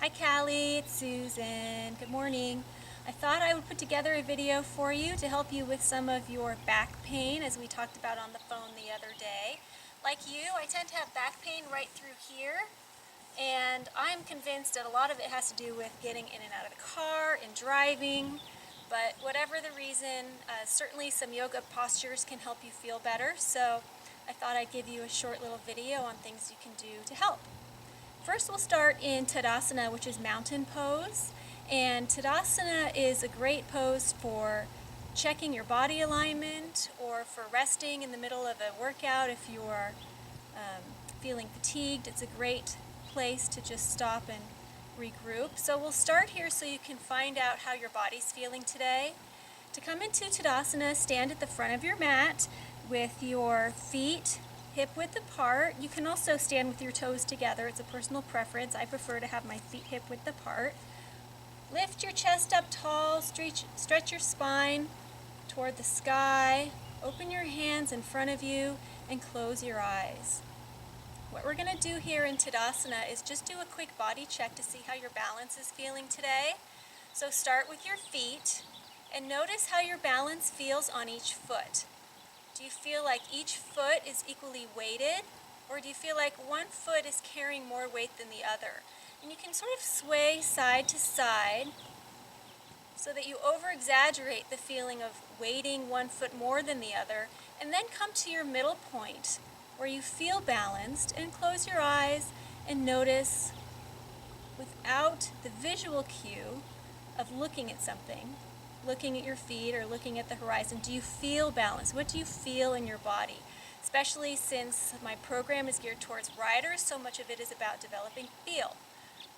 Hi Callie, it's Susan. Good morning. I thought I would put together a video for you to help you with some of your back pain, as we talked about on the phone the other day. Like you, I tend to have back pain right through here, and I'm convinced that a lot of it has to do with getting in and out of the car and driving. But whatever the reason, certainly some yoga postures can help you feel better. So I thought I'd give you a short little video on things you can do to help. First, we'll start in Tadasana, which is mountain pose. And Tadasana is a great pose for checking your body alignment or for resting in the middle of a workout if you're feeling fatigued. It's a great place to just stop and regroup. So we'll start here so you can find out how your body's feeling today. To come into Tadasana, stand at the front of your mat with your feet hip width apart. You can also stand with your toes together. It's a personal preference. I prefer to have my feet hip width apart. Lift your chest up tall, stretch your spine toward the sky. Open your hands in front of you and close your eyes. What we're going to do here in Tadasana is just do a quick body check to see how your balance is feeling today. So start with your feet and notice how your balance feels on each foot. Do you feel like each foot is equally weighted, or do you feel like one foot is carrying more weight than the other? And you can sort of sway side to side so that you over-exaggerate the feeling of weighting one foot more than the other, and then come to your middle point where you feel balanced, and close your eyes and notice, without the visual cue of looking at something, looking at your feet or looking at the horizon, do you feel balanced? What do you feel in your body? Especially since my program is geared towards riders, so much of it is about developing feel.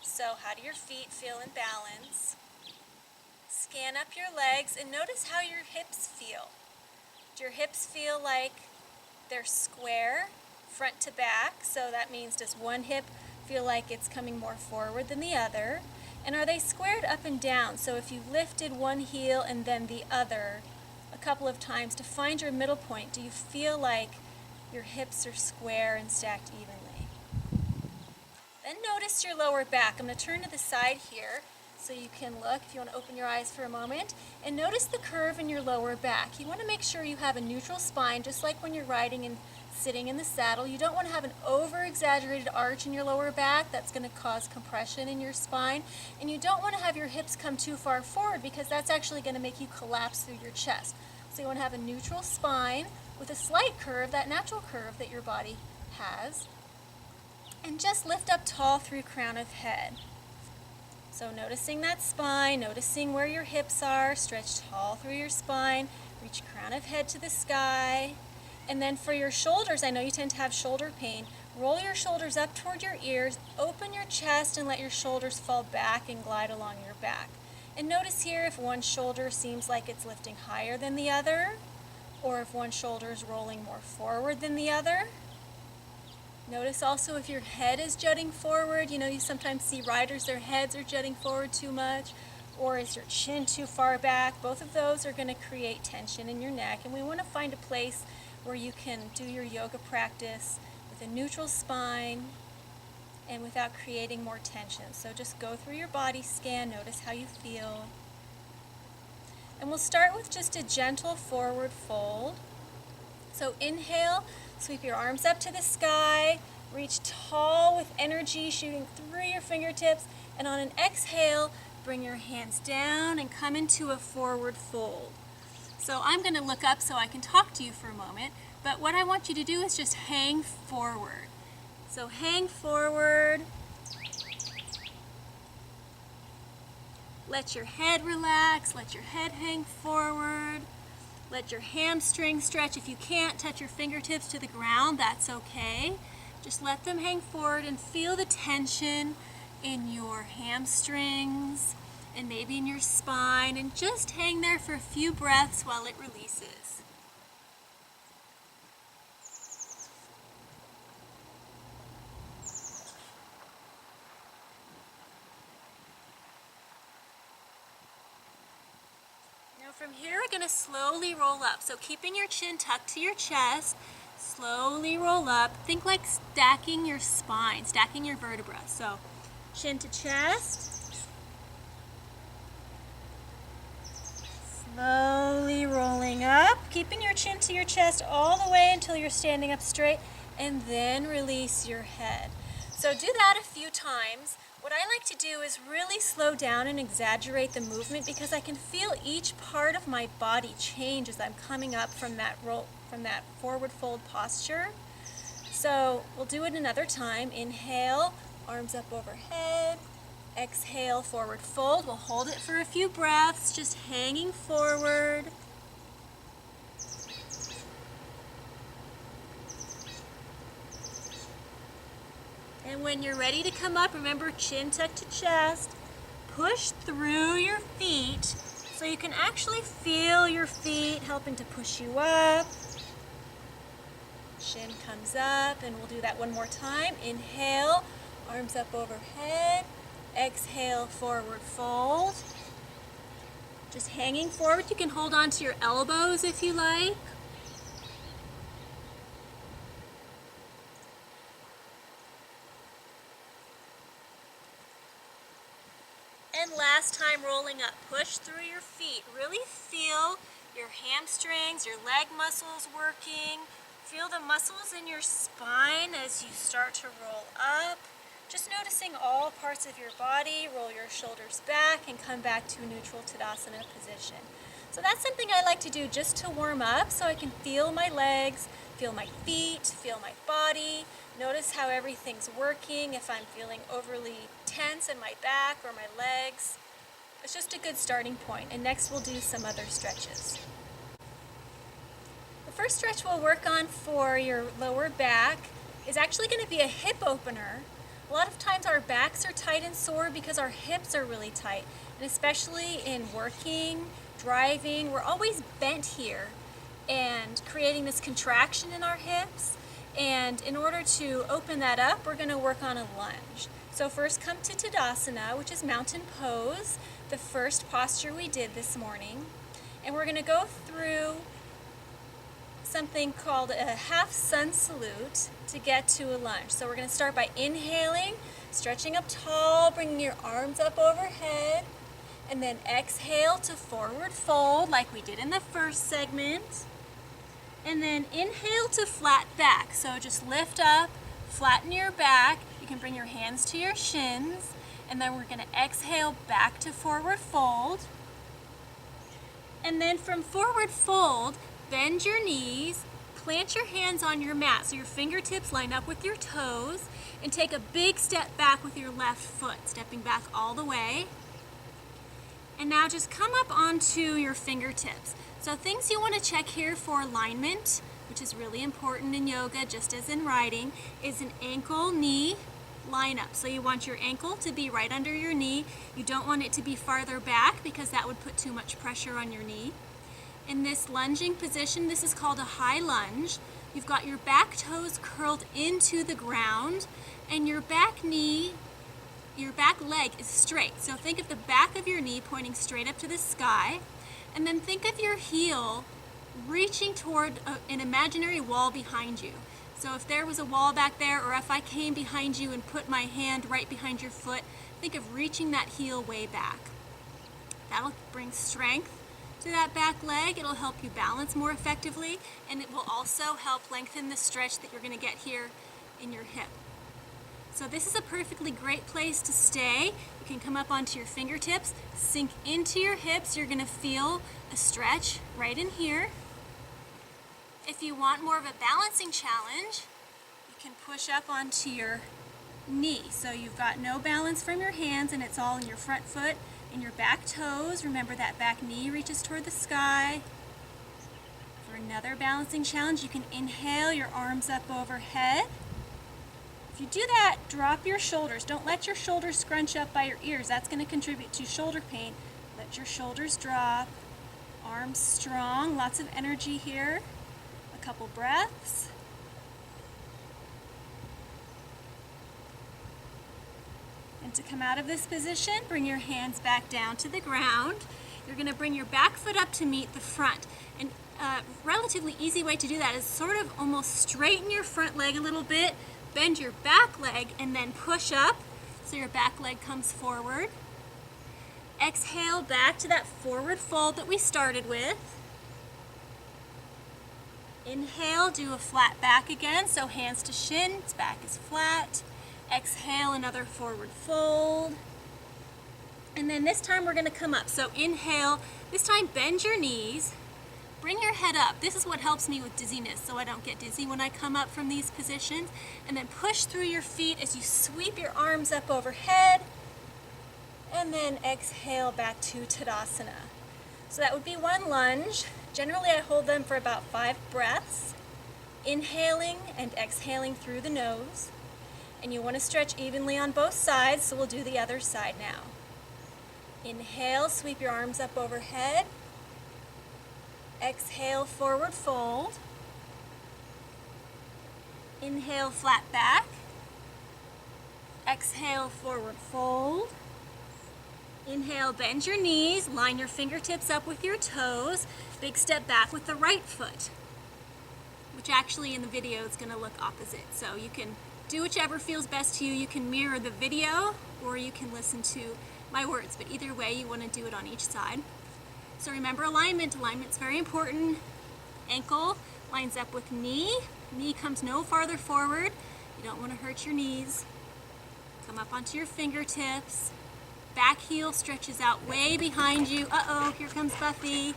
So how do your feet feel in balance? Scan up your legs and notice how your hips feel. Do your hips feel like they're square, front to back? So that means, does one hip feel like it's coming more forward than the other? And are they squared up and down? So if you lifted one heel and then the other a couple of times to find your middle point, do you feel like your hips are square and stacked evenly? Then notice your lower back. I'm going to turn to the side here so you can look, if you want to open your eyes for a moment, and notice the curve in your lower back. You want to make sure you have a neutral spine, just like when you're riding and sitting in the saddle. You don't want to have an over-exaggerated arch in your lower back. That's going to cause compression in your spine. And you don't want to have your hips come too far forward, because that's actually going to make you collapse through your chest. So you want to have a neutral spine with a slight curve, that natural curve that your body has. And just lift up tall through crown of head. So noticing that spine, noticing where your hips are, stretch tall through your spine, reach crown of head to the sky. And then for your shoulders, I know you tend to have shoulder pain, roll your shoulders up toward your ears, open your chest and let your shoulders fall back and glide along your back. And notice here if one shoulder seems like it's lifting higher than the other, or if one shoulder is rolling more forward than the other. Notice also if your head is jutting forward. You know, you sometimes see riders, their heads are jutting forward too much, or is your chin too far back? Both of those are going to create tension in your neck, and we want to find a place where you can do your yoga practice with a neutral spine and without creating more tension. So just go through your body scan, notice how you feel. And we'll start with just a gentle forward fold. So inhale, sweep your arms up to the sky, reach tall with energy, shooting through your fingertips, and on an exhale, bring your hands down and come into a forward fold. So I'm going to look up so I can talk to you for a moment, but what I want you to do is just hang forward. So hang forward. Let your head relax, let your head hang forward. Let your hamstrings stretch. If you can't touch your fingertips to the ground, that's okay. Just let them hang forward and feel the tension in your hamstrings and maybe in your spine, and just hang there for a few breaths while it releases. From here, we're going to slowly roll up. So keeping your chin tucked to your chest, slowly roll up. Think like stacking your spine, stacking your vertebrae. So Chin to chest. Slowly rolling up, keeping your chin to your chest all the way until you're standing up straight, and then release your head. So do that a few times. What I like to do is really slow down and exaggerate the movement because I can feel each part of my body change as I'm coming up from that forward fold posture. So we'll do it another time. Inhale, arms up overhead. Exhale, forward fold. We'll hold it for a few breaths, just hanging forward. And when you're ready to come up, remember chin tucked to chest. Push through your feet so you can actually feel your feet helping to push you up. Chin comes up, and we'll do that one more time. Inhale, arms up overhead. Exhale, forward fold. Just hanging forward. You can hold on to your elbows if you like. And last time, rolling up. Push through your feet. Really feel your hamstrings, your leg muscles working. Feel the muscles in your spine as you start to roll up. Just noticing all parts of your body. Roll your shoulders back and come back to a neutral Tadasana position. So that's something I like to do just to warm up so I can feel my legs, feel my feet, feel my body. Notice how everything's working, if I'm feeling overly tense in my back or my legs. It's just a good starting point. And next we'll do some other stretches. The first stretch we'll work on for your lower back is actually going to be a hip opener. A lot of times our backs are tight and sore because our hips are really tight. And especially in working, driving, we're always bent here and creating this contraction in our hips. And in order to open that up, we're going to work on a lunge. So first come to Tadasana, which is mountain pose, the first posture we did this morning. And we're going to go through something called a half sun salute to get to a lunge. So we're going to start by inhaling, stretching up tall, bringing your arms up overhead, and then exhale to forward fold like we did in the first segment. And then inhale to flat back. So just lift up, flatten your back. You can bring your hands to your shins. And then we're going to exhale back to forward fold. And then from forward fold, bend your knees, plant your hands on your mat so your fingertips line up with your toes, and take a big step back with your left foot, stepping back all the way. And now just come up onto your fingertips. So things you want to check here for alignment, which is really important in yoga, just as in riding, is an ankle-knee line up. So you want your ankle to be right under your knee. You don't want it to be farther back because that would put too much pressure on your knee. In this lunging position, this is called a high lunge. You've got your back toes curled into the ground and your back leg is straight. So think of the back of your knee pointing straight up to the sky. And then think of your heel reaching toward an imaginary wall behind you. So if there was a wall back there, or if I came behind you and put my hand right behind your foot, think of reaching that heel way back. That'll bring strength to that back leg. It'll help you balance more effectively, and it will also help lengthen the stretch that you're going to get here in your hip. So this is a perfectly great place to stay. You can come up onto your fingertips, sink into your hips. You're going to feel a stretch right in here. If you want more of a balancing challenge, you can push up onto your knee. So you've got no balance from your hands and it's all in your front foot and your back toes. Remember that back knee reaches toward the sky. For another balancing challenge, you can inhale your arms up overhead. If you do that, drop your shoulders. Don't let your shoulders scrunch up by your ears. That's going to contribute to shoulder pain. Let your shoulders drop. Arms strong. Lots of energy here. A couple breaths. And to come out of this position, bring your hands back down to the ground. You're going to bring your back foot up to meet the front. And a relatively easy way to do that is sort of almost straighten your front leg a little bit. Bend your back leg and then push up So your back leg comes forward. Exhale back to that forward fold that we started with. Inhale, do a flat back again, so hands to shins, back is flat. Exhale, another forward fold. And then this time we're going to come up. So inhale, this time bend your knees, bring your head up. This is what helps me with dizziness, so I don't get dizzy when I come up from these positions. And then push through your feet as you sweep your arms up overhead. And then exhale back to Tadasana. So that would be one lunge. Generally I hold them for about 5 breaths, inhaling and exhaling through the nose. And you want to stretch evenly on both sides, so we'll do the other side now. Inhale, sweep your arms up overhead. Exhale, forward fold. Inhale, flat back. Exhale, forward fold. Inhale, bend your knees, line your fingertips up with your toes. Big step back with the right foot, which actually in the video is going to look opposite. So you can do whichever feels best to you. You can mirror the video or you can listen to my words, but either way you want to do it on each side. So remember alignment. Alignment's very important. Ankle lines up with knee. Knee comes no farther forward. You don't want to hurt your knees. Come up onto your fingertips. Back heel stretches out way behind you. Uh-oh, here comes Buffy.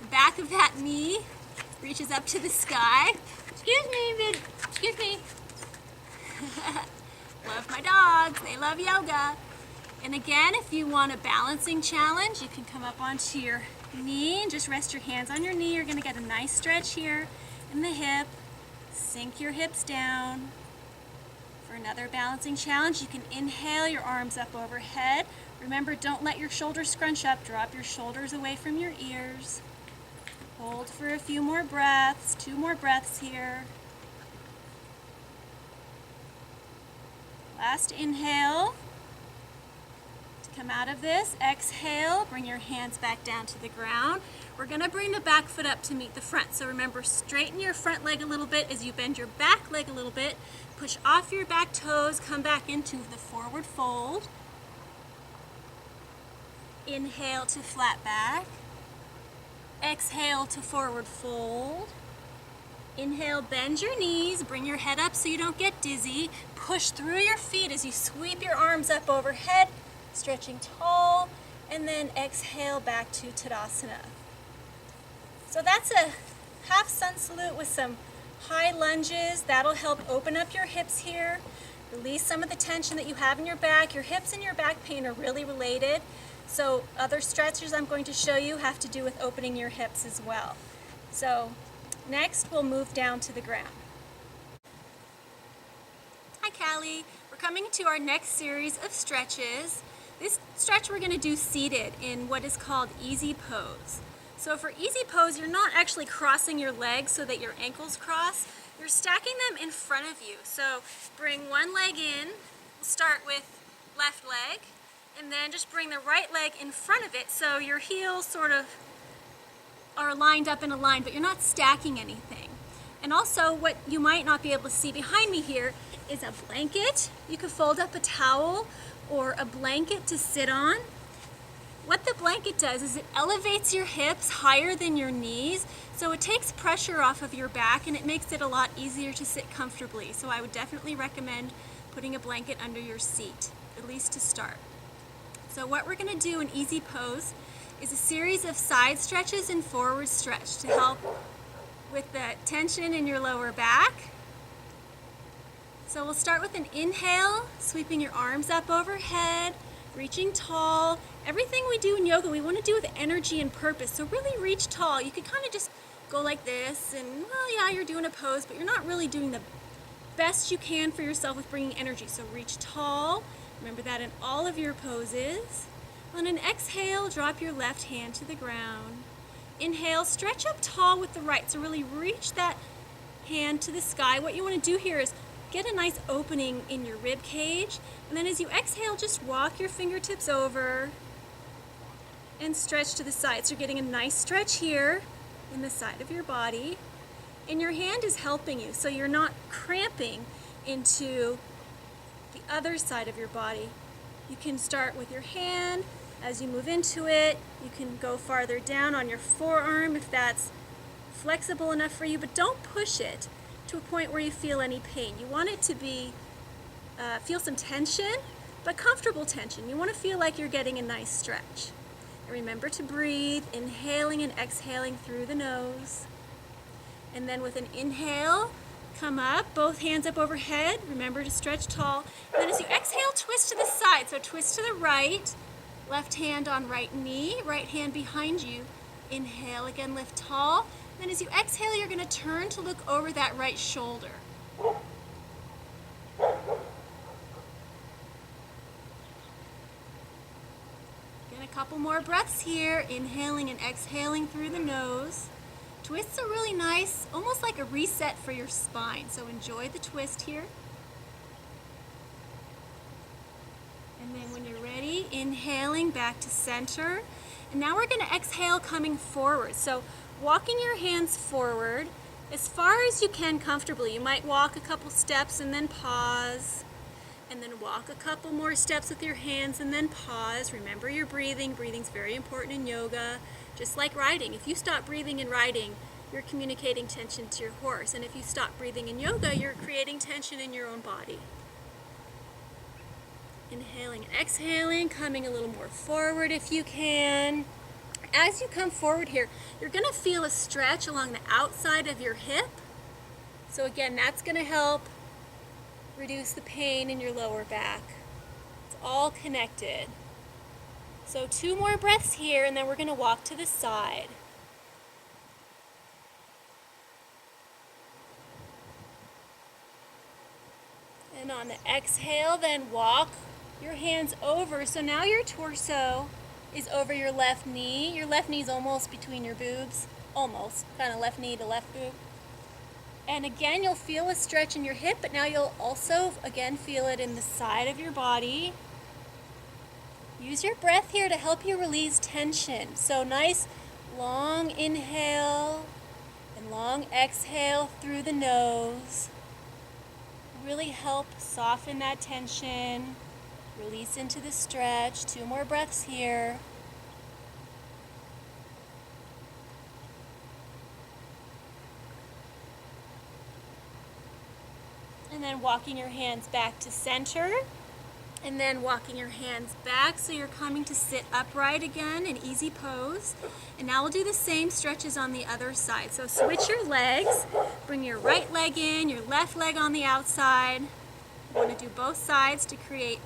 The back of that knee reaches up to the sky. Excuse me, excuse me. Love my dogs, they love yoga. And again, if you want a balancing challenge, you can come up onto your knee and just rest your hands on your knee. You're gonna get a nice stretch here in the hip. Sink your hips down. For another balancing challenge, you can inhale your arms up overhead. Remember, don't let your shoulders scrunch up. Drop your shoulders away from your ears. Hold for a few more breaths. 2 more breaths here. Last inhale. To come out of this, exhale. Bring your hands back down to the ground. We're going to bring the back foot up to meet the front. So remember, straighten your front leg a little bit as you bend your back leg a little bit. Push off your back toes, come back into the forward fold. Inhale to flat back. Exhale to forward fold. Inhale, bend your knees, bring your head up so you don't get dizzy. Push through your feet as you sweep your arms up overhead, stretching tall, and then exhale back to Tadasana. So that's a half sun salute with some high lunges. That'll help open up your hips here, release some of the tension that you have in your back. Your hips and your back pain are really related. So other stretches I'm going to show you have to do with opening your hips as well. So next we'll move down to the ground. Hi Callie, we're coming to our next series of stretches. This stretch we're going to do seated in what is called easy pose. So for easy pose, you're not actually crossing your legs so that your ankles cross. You're stacking them in front of you. So bring one leg in. We'll start with left leg, and then just bring the right leg in front of it so your heels sort of are lined up in a line, but you're not stacking anything. And also what you might not be able to see behind me here is a blanket. You could fold up a towel or a blanket to sit on. What the blanket does is it elevates your hips higher than your knees, so it takes pressure off of your back and it makes it a lot easier to sit comfortably. So I would definitely recommend putting a blanket under your seat, at least to start. So what we're going to do in easy pose is a series of side stretches and forward stretch to help with the tension in your lower back. So we'll start with an inhale, sweeping your arms up overhead, reaching tall. Everything we do in yoga, we want to do with energy and purpose. So really reach tall. You could kind of just go like this and, well, yeah, you're doing a pose, but you're not really doing the best you can for yourself with bringing energy. So reach tall. Remember that in all of your poses. On an exhale, drop your left hand to the ground. Inhale, stretch up tall with the right. So really reach that hand to the sky. What you want to do here is get a nice opening in your rib cage. And then as you exhale, just walk your fingertips over and stretch to the side. So you're getting a nice stretch here in the side of your body. And your hand is helping you, so you're not cramping into the other side of your body. You can start with your hand. As you move into it, you can go farther down on your forearm if that's flexible enough for you, but don't push it to a point where you feel any pain. You want it to be, feel some tension, but comfortable tension. You want to feel like you're getting a nice stretch. And remember to breathe, inhaling and exhaling through the nose. And then with an inhale, come up, both hands up overhead. Remember to stretch tall. And then as you exhale, twist to the side. So twist to the right, left hand on right knee, right hand behind you. Inhale, again, lift tall. Then as you exhale, you're going to turn to look over that right shoulder. Again, a couple more breaths here, inhaling and exhaling through the nose. Twists are really nice, almost like a reset for your spine. So enjoy the twist here. And then when you're ready, inhaling back to center. And now we're going to exhale coming forward. So walking your hands forward as far as you can comfortably. You might walk a couple steps and then pause. And then walk a couple more steps with your hands and then pause. Remember your breathing. Breathing's very important in yoga. Just like riding. If you stop breathing in riding, you're communicating tension to your horse. And if you stop breathing in yoga, you're creating tension in your own body. Inhaling and exhaling, coming a little more forward if you can. As you come forward here, you're going to feel a stretch along the outside of your hip. So again, that's going to help reduce the pain in your lower back. It's all connected. So 2 more breaths here, and then we're going to walk to the side. And on the exhale, then walk your hands over. So now your torso is over your left knee. Your left knee is almost between your boobs. Almost. Kind of left knee to left boob. And again, you'll feel a stretch in your hip, but now you'll also, again, feel it in the side of your body. Use your breath here to help you release tension. So nice long inhale and long exhale through the nose. Really help soften that tension. Release into the stretch. 2 more breaths here. And then walking your hands back to center. And then walking your hands back so you're coming to sit upright again in easy pose. And now we'll do the same stretches on the other side. So switch your legs. Bring your right leg in, your left leg on the outside. You want to do both sides to create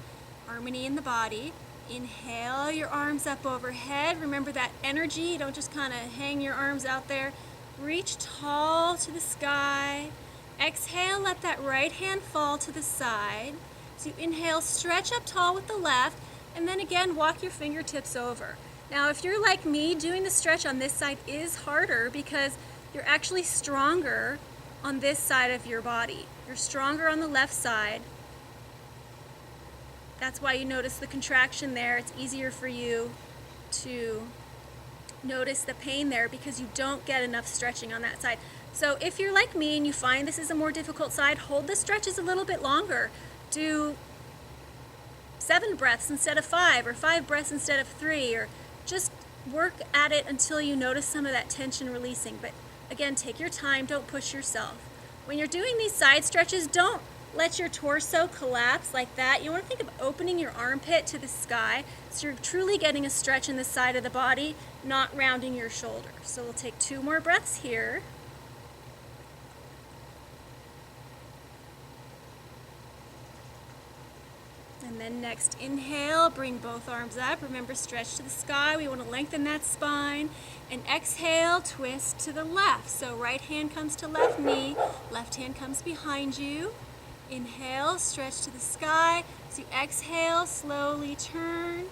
harmony in the body. Inhale your arms up overhead. Remember that energy. Don't just kind of hang your arms out there. Reach tall to the sky. Exhale, let that right hand fall to the side. So you inhale, stretch up tall with the left, and then again, walk your fingertips over. Now, if you're like me, doing the stretch on this side is harder because you're actually stronger on this side of your body. You're stronger on the left side. That's why you notice the contraction there. It's easier for you to notice the pain there because you don't get enough stretching on that side. So if you're like me and you find this is a more difficult side, hold the stretches a little bit longer. Do 7 breaths instead of 5, or 5 breaths instead of 3, or just work at it until you notice some of that tension releasing. But again, take your time, don't push yourself. When you're doing these side stretches, don't let your torso collapse like that. You want to think of opening your armpit to the sky, so you're truly getting a stretch in the side of the body, not rounding your shoulders. So we'll take 2 more breaths here. And then next, inhale, bring both arms up. Remember, stretch to the sky. We want to lengthen that spine. And exhale, twist to the left. So right hand comes to left knee, left hand comes behind you. Inhale, stretch to the sky. As you exhale, slowly turn,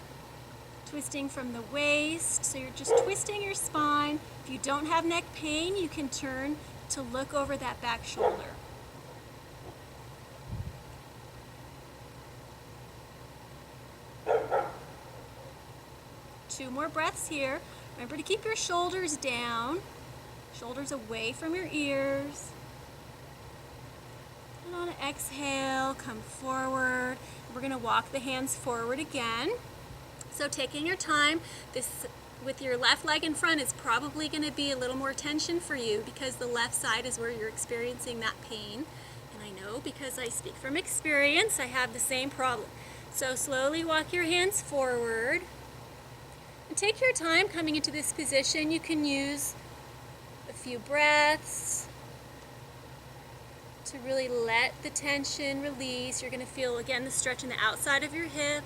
twisting from the waist. So you're just twisting your spine. If you don't have neck pain, you can turn to look over that back shoulder. Two more breaths here. Remember to keep your shoulders down, shoulders away from your ears. And on an exhale, come forward. We're going to walk the hands forward again. So taking your time, this with your left leg in front is probably going to be a little more tension for you because the left side is where you're experiencing that pain. And I know because I speak from experience, I have the same problem. So slowly walk your hands forward. And take your time coming into this position. You can use a few breaths to really let the tension release. You're going to feel, again, the stretch in the outside of your hip.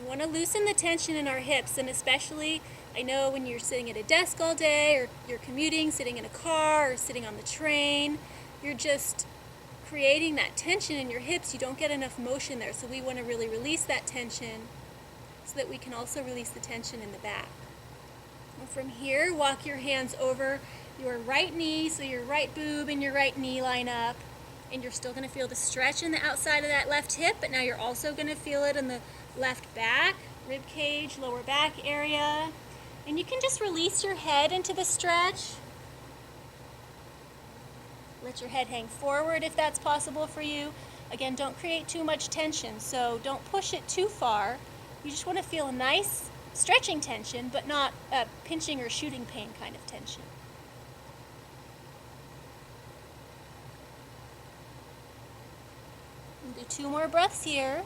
We want to loosen the tension in our hips, and especially, I know when you're sitting at a desk all day, or you're commuting, sitting in a car, or sitting on the train, you're just creating that tension in your hips. You don't get enough motion there, so we want to really release that tension so that we can also release the tension in the back. And from here, walk your hands over your right knee, so your right boob and your right knee line up, and you're still going to feel the stretch in the outside of that left hip, but now you're also going to feel it in the left back, rib cage, lower back area. And you can just release your head into the stretch. Let your head hang forward if that's possible for you. Again, don't create too much tension, so don't push it too far. You just want to feel a nice stretching tension, but not a pinching or shooting pain kind of tension. We'll do 2 more breaths here.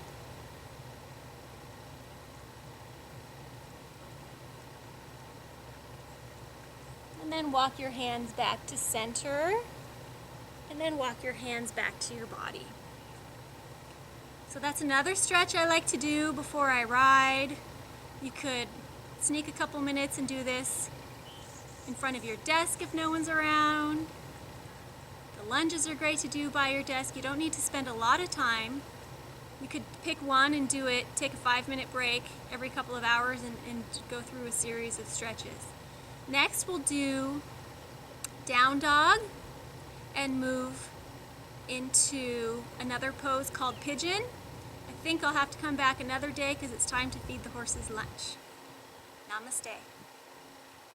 And then walk your hands back to center. And then walk your hands back to your body. So that's another stretch I like to do before I ride. You could sneak a couple minutes and do this in front of your desk if no one's around. The lunges are great to do by your desk. You don't need to spend a lot of time. You could pick one and do it, take a 5-minute break every couple of hours and go through a series of stretches. Next, we'll do down dog and move into another pose called pigeon. I think I'll have to come back another day because it's time to feed the horses lunch. Namaste.